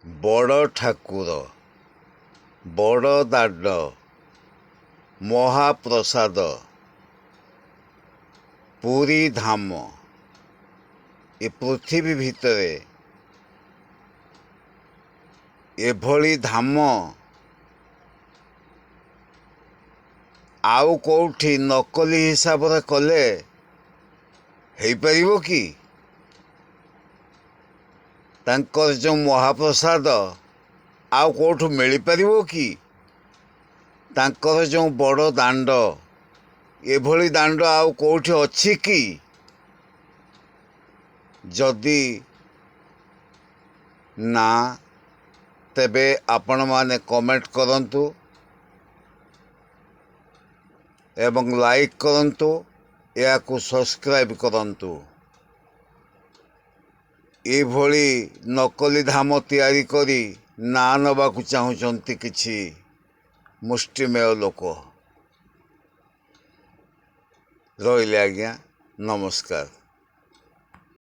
ବଡ଼ ଠାକୁର, ବଡ଼ ଦାଣ୍ଡ, ମହାପ୍ରସାଦ, ପୁରୀ ଧାମ। ଏ ପୃଥିବୀ ଭିତରେ ଏଭଳି ଧାମ ଆଉ କେଉଁଠି ନକଲି ହିସାବରେ କଲେ ହେଇପାରିବ କି? ତାଙ୍କର ଯେଉଁ ମହାପ୍ରସାଦ ଆଉ କେଉଁଠୁ ମିଳିପାରିବ କି? ତାଙ୍କର ଯେଉଁ ବଡ଼ ଦାଣ୍ଡ, ଏଭଳି ଦାଣ୍ଡ ଆଉ କେଉଁଠି ଅଛି କି? ଯଦି ନା, ତେବେ ଆପଣମାନେ କମେଣ୍ଟ କରନ୍ତୁ ଏବଂ ଲାଇକ୍ କରନ୍ତୁ, ଏହାକୁ ସବସ୍କ୍ରାଇବ୍ କରନ୍ତୁ। ଏଭଳି ନକଲି ଧାମ ତିଆରି କରି ନାଁ ନେବାକୁ ଚାହୁଁଛନ୍ତି କିଛି ମୁଷ୍ଟିମେୟ ଲୋକ। ରହିଲେ ଆଜ୍ଞା, ନମସ୍କାର।